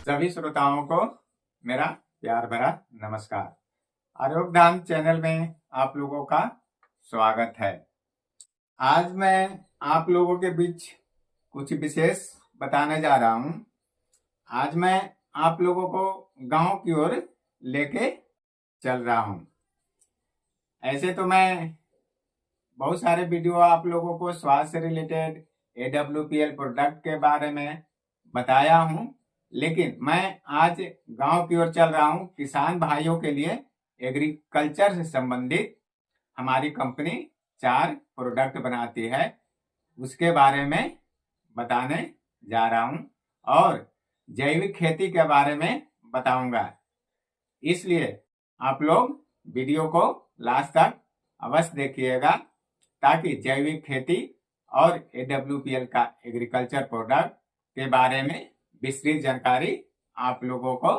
सभी श्रोताओं को मेरा प्यार भरा नमस्कार। आरोग्य धाम चैनल में आप लोगों का स्वागत है। आज मैं आप लोगों के बीच कुछ विशेष बताने जा रहा हूं। आज मैं आप लोगों को गांव की ओर लेके चल रहा हूं। ऐसे तो मैं बहुत सारे वीडियो आप लोगों को स्वास्थ्य से रिलेटेड AWPL प्रोडक्ट के बारे में बताया हूं, लेकिन मैं आज गांव की ओर चल रहा हूं। किसान भाइयों के लिए एग्रीकल्चर से संबंधित हमारी कंपनी 4 प्रोडक्ट बनाती है, उसके बारे में बताने जा रहा हूं और जैविक खेती के बारे में बताऊंगा। इसलिए आप लोग वीडियो को लास्ट तक अवश्य देखिएगा ताकि जैविक खेती और AWPL का एग्रीकल्चर प्रोडक्ट के बारे में विस्तृत जानकारी आप लोगों को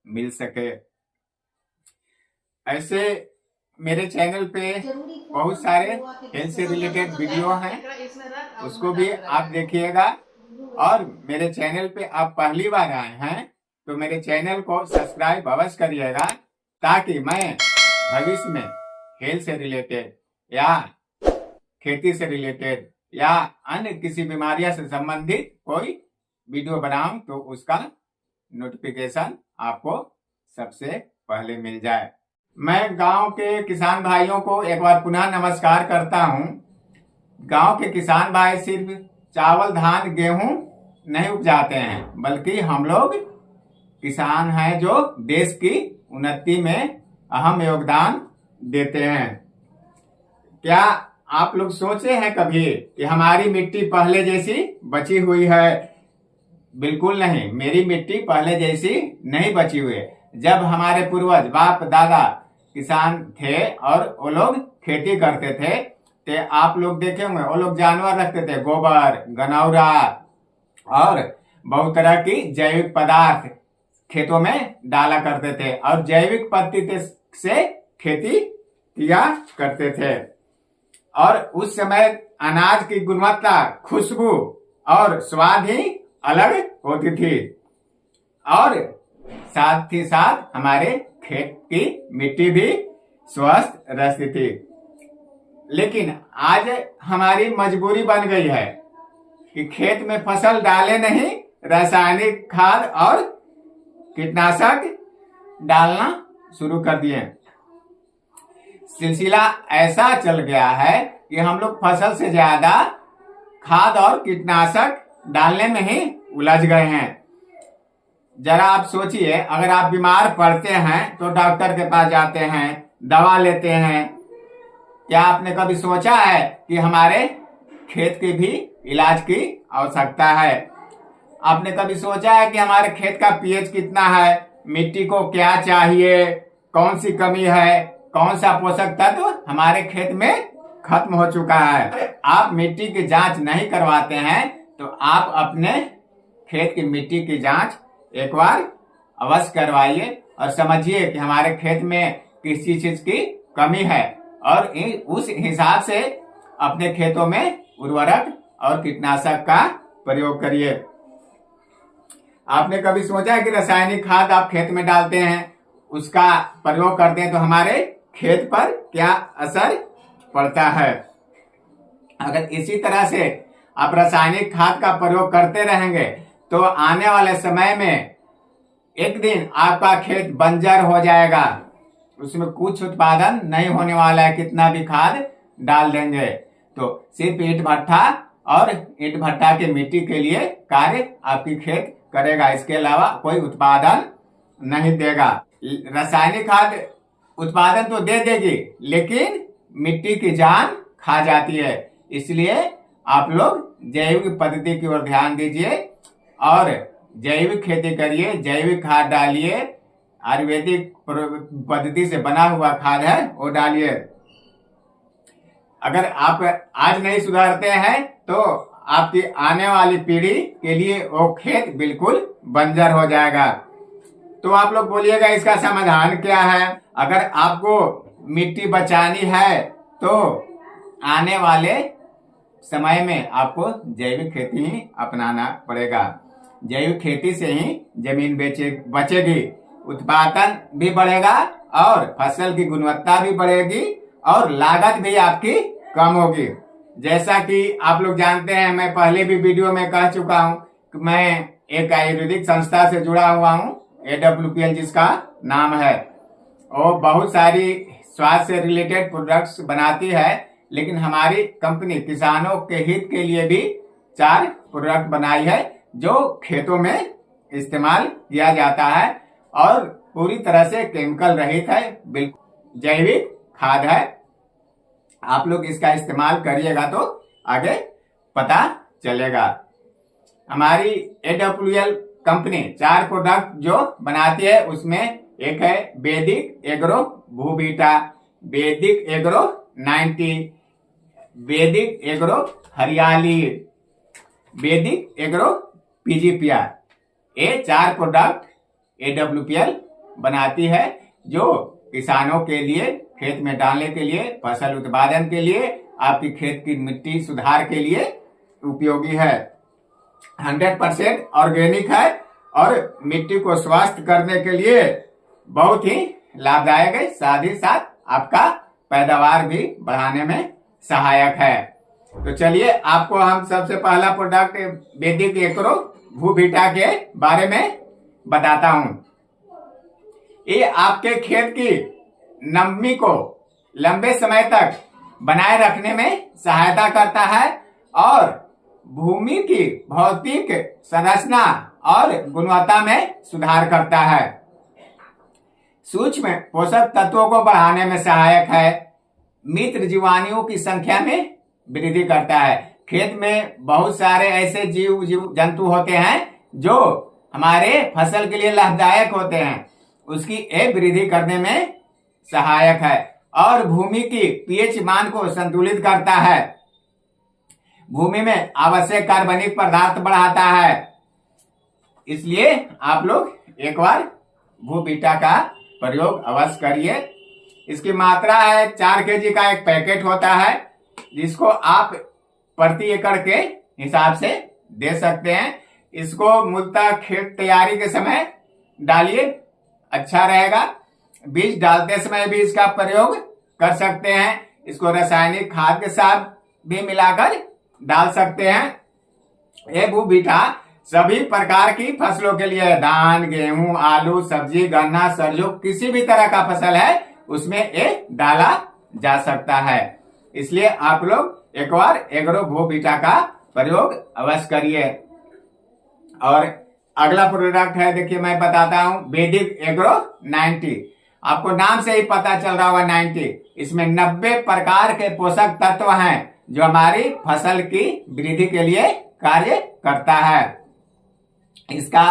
मिल सके। ऐसे मेरे चैनल पे बहुत सारे हेल्थ से रिलेटेड वीडियो हैं, उसको भी आप देखिएगा। और मेरे चैनल पे आप पहली बार आए हैं तो मेरे चैनल को सब्सक्राइब अवश्य करिएगा ताकि मैं भविष्य में हेल्थ से रिलेटेड या खेती से रिलेटेड या अन्य किसी बीमारियां से संबंधित कोई वीडियो बनाऊं तो उसका नोटिफिकेशन आपको सबसे पहले मिल जाए। मैं गांव के किसान भाइयों को एक बार पुनः नमस्कार करता हूं। गांव के किसान भाई सिर्फ चावल, धान, गेहूं नहीं उपजाते हैं, बल्कि हम लोग किसान हैं जो देश की उन्नति में अहम योगदान देते हैं। क्या आप लोग सोचे हैं कभी कि हमारी मिट्टी पहले जैसी बची हुई है? बिल्कुल नहीं, मेरी मिट्टी पहले जैसी नहीं बची हुई है। जब हमारे पूर्वज बाप दादा किसान थे और वो लोग खेती करते थे तो आप लोग देखे होंगे वो लोग जानवर रखते थे, गोबर, गनौरा और बहुत तरह की जैविक पदार्थ खेतों में डाला करते थे और जैविक पद्धति से खेती किया करते थे। और उस समय अनाज की गुणवत्ता, खुशबू और स्वाद ही अलग होती थी और साथ ही साथ हमारे खेत की मिट्टी भी स्वस्थ रहती थी। लेकिन आज हमारी मजबूरी बन गई है कि खेत में फसल डाले नहीं, रासायनिक खाद और कीटनाशक डालना शुरू कर दिए। सिलसिला ऐसा चल गया है कि हम लोग फसल से ज्यादा खाद और कीटनाशक डालने में ही उलझ गए हैं। जरा आप सोचिए, अगर आप बीमार पड़ते हैं तो डॉक्टर के पास जाते हैं, दवा लेते हैं। क्या आपने कभी सोचा है कि हमारे खेत की भी इलाज की आवश्यकता है? आपने कभी सोचा है कि हमारे खेत का pH कितना है, मिट्टी को क्या चाहिए, कौन सी कमी है, कौन सा पोषक तत्व हमारे खेत में खत्म हो चुका है? आप मिट्टी की जांच नहीं करवाते हैं तो आप अपने खेत की मिट्टी की जांच एक बार अवश्य करवाइए और समझिए कि हमारे खेत में किस चीज की कमी है और उस हिसाब से अपने खेतों में उर्वरक और कीटनाशक का प्रयोग करिए। आपने कभी सोचा है कि रासायनिक खाद आप खेत में डालते हैं, उसका प्रयोग करते हैं तो हमारे खेत पर क्या असर पड़ता है? अगर इसी तरह से आप रासायनिक खाद का प्रयोग करते रहेंगे तो आने वाले समय में एक दिन आपका खेत बंजर हो जाएगा, उसमें कुछ उत्पादन नहीं होने वाला है। कितना भी खाद डाल देंगे तो सिर्फ ईंट भट्ठा और ईंट भट्ठा के मिट्टी के लिए कार्य आपकी खेत करेगा, इसके अलावा कोई उत्पादन नहीं देगा। रासायनिक खाद उत्पादन तो दे देगी लेकिन मिट्टी की जान खा जाती है। इसलिए आप लोग जैविक पद्धति की ओर ध्यान दीजिए और जैविक खेती करिए, जैविक खाद डालिए, आयुर्वेदिक पद्धति से बना हुआ खाद है वो डालिए। अगर आप आज नहीं सुधारते हैं तो आपकी आने वाली पीढ़ी के लिए वो खेत बिल्कुल बंजर हो जाएगा। तो आप लोग बोलिएगा इसका समाधान क्या है? अगर आपको मिट्टी बचानी है तो आने वाले समय में आपको जैविक खेती ही अपनाना पड़ेगा। जैविक खेती से ही जमीन बचेगी, उत्पादन भी बढ़ेगा और फसल की गुणवत्ता भी बढ़ेगी और लागत भी आपकी कम होगी। जैसा कि आप लोग जानते हैं, मैं पहले भी वीडियो में कह चुका हूं कि मैं एक आयुर्वेदिक संस्था से जुड़ा हुआ हूं, AWPL जिसका नाम है। वो बहुत सारी स्वास्थ्य से रिलेटेड प्रोडक्ट्स बनाती है, लेकिन हमारी कंपनी किसानों के हित के लिए भी 4 प्रोडक्ट बनाई है जो खेतों में इस्तेमाल किया जाता है और पूरी तरह से केमिकल रहित है, बिल्कुल जैविक खाद है। आप लोग इसका इस्तेमाल करिएगा तो आगे पता चलेगा। हमारी AWPL कंपनी 4 प्रोडक्ट जो बनाती है, उसमें एक है वैदिक एग्रो भूबीटा, वैदिक एग्रो 90, वैदिक एग्रो हरियाली, वैदिक एग्रो PGPR। ये 4 प्रोडक्ट AWPL बनाती है जो किसानों के लिए, खेत में डालने के लिए, फसल उत्पादन के लिए, आपकी खेत की मिट्टी सुधार के लिए उपयोगी है। 100% ऑर्गेनिक है और मिट्टी को स्वस्थ करने के लिए बहुत ही लाभदायक है, साथ ही साथ आपका पैदावार भी बढ़ाने में सहायक है। तो चलिए आपको हम सबसे पहला प्रोडक्ट वैदिक एग्रो भूबीटा के बारे में बताता हूं। ये आपके खेत की नमी को लंबे समय तक बनाए रखने में सहायता करता है और भूमि की भौतिक संरचना और गुणवत्ता में सुधार करता है। सूक्ष्म पोषक तत्वों को बढ़ाने में सहायक है। मित्र जीवाणुओं की संख्या में वृद्धि करता है। खेत में बहुत सारे ऐसे जीव जंतु होते हैं जो हमारे फसल के लिए लाभदायक होते हैं, उसकी वृद्धि करने में सहायक है और भूमि की pH मान को संतुलित करता है। भूमि में आवश्यक कार्बनिक पदार्थ बढ़ाता है। इसलिए आप लोग एक बार भूबीटा का प्रयोग अवश्य करिए। इसकी मात्रा है 4 kg का एक पैकेट होता है, जिसको आप प्रति एकड़ के हिसाब से दे सकते हैं। इसको मूलतः खेत तैयारी के समय डालिए, अच्छा रहेगा। बीज डालते समय भी इसका प्रयोग कर सकते हैं। इसको रासायनिक खाद के साथ भी मिलाकर डाल सकते हैं। ये भूबीटा सभी प्रकार की फसलों के लिए, धान, गेहूं, आलू, सब्जी, गन्ना, सरसों, किसी भी तरह का फसल है उसमें ये डाला जा सकता है। इसलिए आप लोग एक बार एग्रो भूबीटा का प्रयोग अवश्य करिए। और अगला प्रोडक्ट है, देखिए मैं बताता हूं, वैदिक एग्रो 90। आपको नाम से ही पता चल रहा होगा 90। इसमें 90 प्रकार के पोषक तत्व हैं जो हमारी फसल की वृद्धि के लिए कार्य करता है। इसका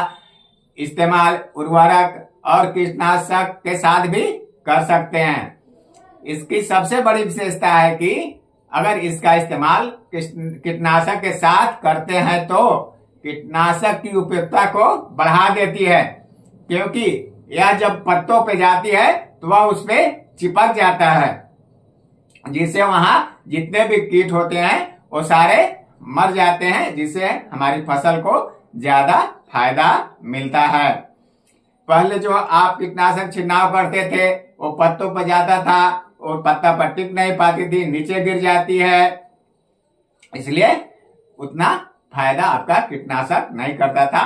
इस्तेमाल उर्वरक और कीटनाशक के साथ भी कर सकते हैं। इसकी सबसे बड़ी विशेषता है कि अगर इसका इस्तेमाल कीटनाशक के साथ करते हैं तो कीटनाशक की उपयोगिता को बढ़ा देती है, क्योंकि यह जब पत्तों पे जाती है तो वह उसपे चिपक जाता है, जिससे वहां जितने भी कीट होते हैं वो सारे मर जाते हैं, जिससे हमारी फसल को ज्यादा फायदा मिलता है। पहले जो आप कीटनाशक छिड़काव करते थे वो पत्तों पर जाता था, वो पत्ता पर टिक नहीं पाती थी, नीचे गिर जाती है, इसलिए उतना फायदा आपका कीटनाशक नहीं करता था।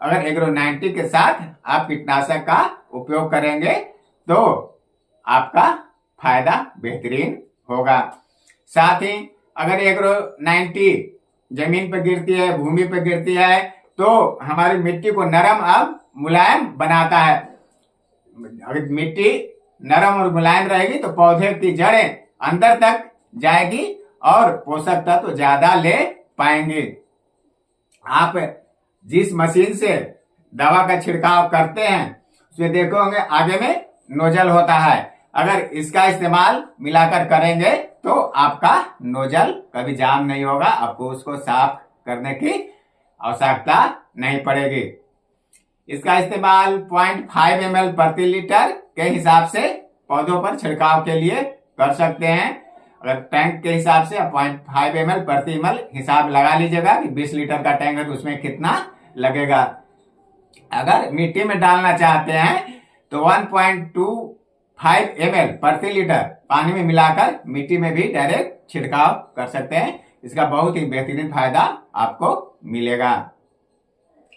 अगर एग्रो 90 के साथ आप कीटनाशक का उपयोग करेंगे तो आपका फायदा बेहतरीन होगा। साथ ही अगर एग्रो 90 जमीन पर गिरती है, भूमि पर गिरती है, तो हमारी मिट्टी को नरम अब मुलायम बनाता है। अगर मिट्टी नरम और मुलायम रहेगी तो पौधे की जड़ें अंदर तक जाएगी और पोषक तत्व तो ज्यादा ले पाएंगे। आप जिस मशीन से दवा का छिड़काव करते हैं उसमें देखोगे आगे में नोजल होता है। अगर इसका इस्तेमाल मिलाकर करेंगे तो आपका नोजल कभी जाम नहीं होगा, आपको उसको साफ करने की आवश्यकता नहीं पड़ेगी। इसका इस्तेमाल 0.5 ml प्रति लीटर के हिसाब से पौधों पर छिड़काव के लिए कर सकते हैं। अगर टैंक के हिसाब से 0.5 ml प्रति ml हिसाब लगा लीजिएगा कि 20 लीटर का टैंक है तो उसमें कितना लगेगा। अगर मिट्टी में डालना चाहते हैं तो 1.25 ml प्रति लीटर पानी में मिलाकर मिट्टी में भी डायरेक्ट छिड़काव कर सकते हैं। इसका बहुत ही बेहतरीन फायदा आपको मिलेगा।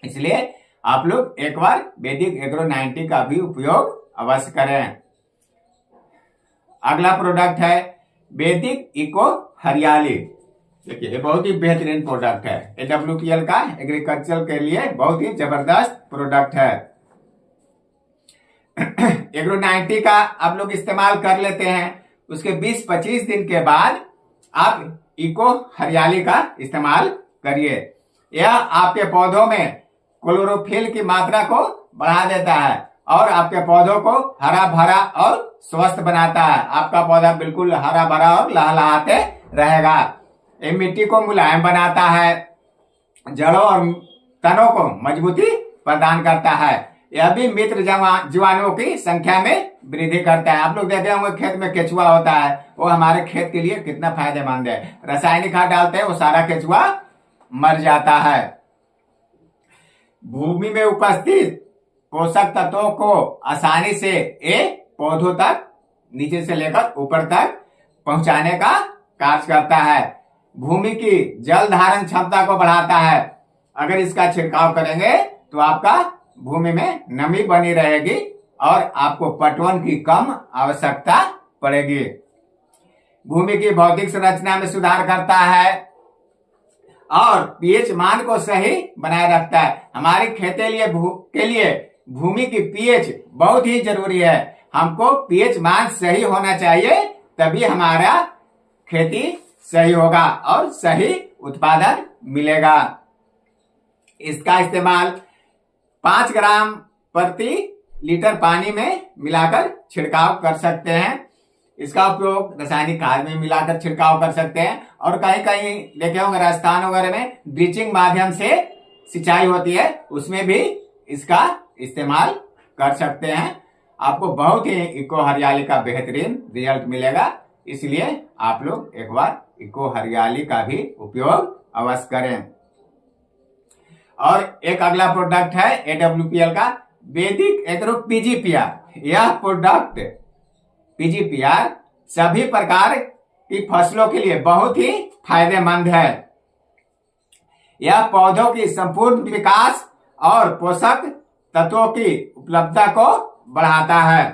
इसलिए आप लोग एक बार वैदिक एग्रो 90 का भी उपयोग अवश्य करें। अगला प्रोडक्ट है वैदिक इको हरियाली। देखिए ये बहुत ही बेहतरीन प्रोडक्ट है। AWPL का एग्रीकल्चर के लिए बहुत ही जबरदस्त प्रोडक्ट है। एग्रो 90 का आप लोग इस्तेमाल कर लेते हैं, उसके 20-25 दिन के बाद आप इको हरियाली का इस्तेमाल करिए। यह आपके पौधों में क्लोरोफिल की मात्रा को बढ़ा देता है और आपके पौधों को हरा भरा और स्वस्थ बनाता है। आपका पौधा बिल्कुल हरा भरा और लहलहाते रहेगा। ये मिट्टी को मुलायम बनाता है, जड़ों और तनों को मजबूती प्रदान करता है। यह भी मित्र जीवाणुओं की संख्या में वृद्धि करता है। आप लोग देखे होंगे खेत में केचुआ होता है, वो हमारे खेत के लिए कितना फायदेमंद है। रासायनिक खाद डालते हैं वो सारा केचुआ मर जाता है। भूमि में उपस्थित पोषक तत्वों को आसानी से पौधों तक नीचे से लेकर ऊपर तक पहुंचाने का कार्य करता है। भूमि की जल धारण क्षमता को बढ़ाता है। अगर इसका छिड़काव करेंगे तो आपका भूमि में नमी बनी रहेगी और आपको पटवन की कम आवश्यकता पड़ेगी। भूमि की भौतिक संरचना में सुधार करता है और पीएच मान को सही बनाए रखता है। हमारी खेती के लिए भूमि की पीएच बहुत ही जरूरी है। हमको पीएच मान सही होना चाहिए, तभी हमारा खेती सही होगा और सही उत्पादन मिलेगा। इसका इस्तेमाल 5 ग्राम प्रति लीटर पानी में मिलाकर छिड़काव कर सकते हैं। इसका उपयोग रासायनिक खाद में मिलाकर छिड़काव कर सकते हैं और कहीं कहीं देखे होंगे राजस्थान वगैरह में ड्रिचिंग माध्यम से सिंचाई होती है, उसमें भी इसका इस्तेमाल कर सकते हैं। आपको बहुत ही इको हरियाली का बेहतरीन रिजल्ट मिलेगा। इसलिए आप लोग एक बार इको हरियाली का भी उपयोग अवश्य करें। और एक अगला प्रोडक्ट है AWPL का वैदिक एग्रो PGPR। यह प्रोडक्ट PGPR सभी प्रकार की फसलों के लिए बहुत ही फायदेमंद है। यह पौधों की संपूर्ण विकास और पोषक तत्वों की उपलब्धता को बढ़ाता है,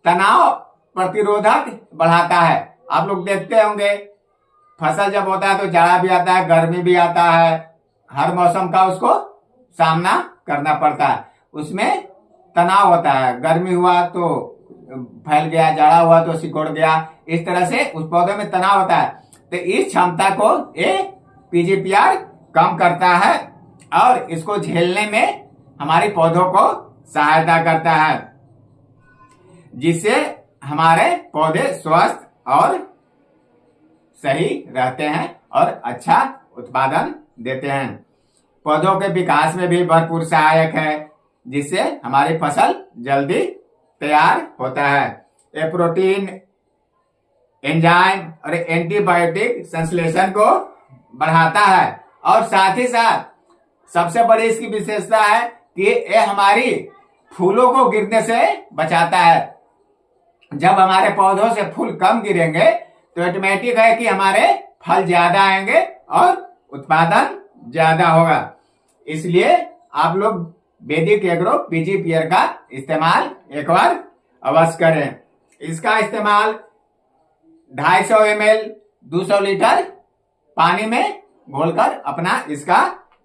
तनाव प्रतिरोधक बढ़ाता है। आप लोग देखते होंगे फसल जब होता है तो जाड़ा भी आता है, गर्मी भी आता है, हर मौसम का उसको सामना करना पड़ता है। उसमें तनाव होता है, गर्मी हुआ तो फैल गया, जाड़ा हुआ तो सिकुड़ गया, इस तरह से उस पौधे में तनाव होता है। तो इस क्षमता को ये PGPR कम करता है और इसको झेलने में हमारे पौधों को सहायता करता है, जिससे हमारे पौधे स्वस्थ और सही रहते हैं और अच्छा उत्पादन देते हैं। पौधों के विकास में भी भरपूर सहायक है, जिससे हमारी फसल जल्दी तैयार होता है। ये प्रोटीन, एंजाइम और एंटीबायोटिक संश्लेषण को बढ़ाता है और साथ ही साथ सबसे बड़ी इसकी विशेषता है कि ये हमारी फूलों को गिरने से बचाता है। जब हमारे पौधों से फूल कम गिरेंगे तो ऑटोमेटिक है कि हमारे फल ज्यादा आएंगे और उत्पादन ज्यादा होगा। इसलिए आप लोग वैदिक एग्रो PGPR का इस्तेमाल एक बार अवश्य करें। इसका इस्तेमाल 250 ml 200 लीटर पानी में घोलकर अपना इसका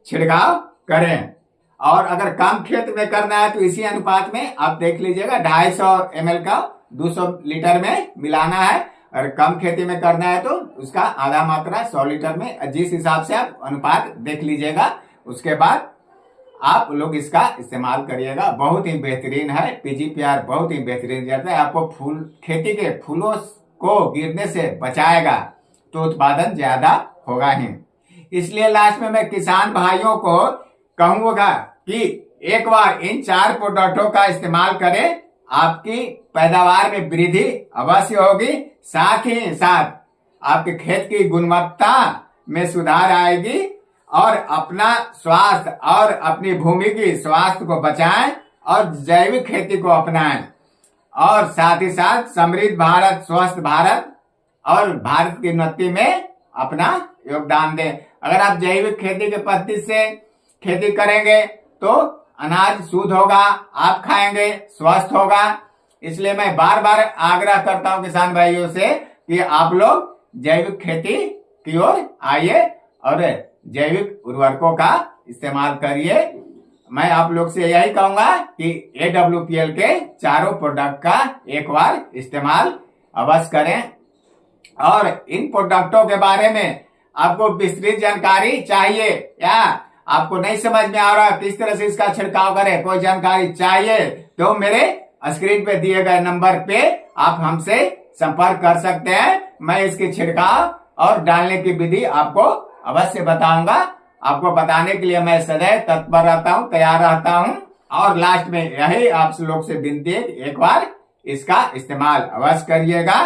छिड़काव करें। और अगर कम खेत में करना है तो इसी अनुपात में आप देख लीजिएगा 250 ml का 200 लीटर में मिलाना है। और कम खेती में करना है तो उसका आधा मात्रा 100 लीटर में, जिस हिसाब से आप अनुपात देख लीजिएगा, उसके बाद आप लोग इसका इस्तेमाल करिएगा। बहुत ही बेहतरीन है PGPR, बहुत ही बेहतरीन रिजल्ट है। आपको खेती के फूलों को गिरने से बचाएगा तो उत्पादन ज्यादा होगा ही। इसलिए लास्ट में मैं किसान भाइयों को कहूंगा कि एक बार इन 4 प्रोडक्टों का इस्तेमाल करें, आपकी पैदावार में वृद्धि अवश्य होगी, साथ ही साथ आपके खेत की गुणवत्ता में सुधार आएगी और अपना स्वास्थ्य और अपनी भूमि की स्वास्थ्य को बचाएं और जैविक खेती को अपनाएं और साथ ही साथ समृद्ध भारत, स्वस्थ भारत और भारत की उन्नति में अपना योगदान दें। अगर आप जैविक खेती के पद्धति से खेती करेंगे तो अनाज शुद्ध होगा, आप खाएंगे, स्वस्थ होगा। इसलिए मैं बार बार आग्रह करता हूं किसान भाइयों से कि आप लोग जैविक खेती की ओर आइए और जैविक उर्वरकों का इस्तेमाल करिए। मैं आप लोग से यही कहूंगा कि AWPL के चारों प्रोडक्ट का एक बार इस्तेमाल अवश्य करें और इन प्रोडक्टों के बारे में आपको विस्तृत जानकारी चाहिए या आपको नहीं समझ में आ रहा किस तरह से इसका छिड़काव करें, कोई जानकारी चाहिए तो मेरे स्क्रीन पे दिए गए नंबर पे आप हमसे संपर्क कर सकते हैं। मैं इसके छिड़काव और डालने की विधि आपको अवश्य बताऊंगा। आपको बताने के लिए मैं सदैव तत्पर रहता हूं, तैयार रहता हूं। और लास्ट में यही आप लोग से विनती है एक बार इसका इस्तेमाल अवश्य करिएगा।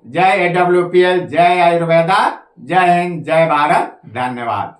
जय AWPL, जय आयुर्वेदा, जय हिंद, जय भारत, धन्यवाद।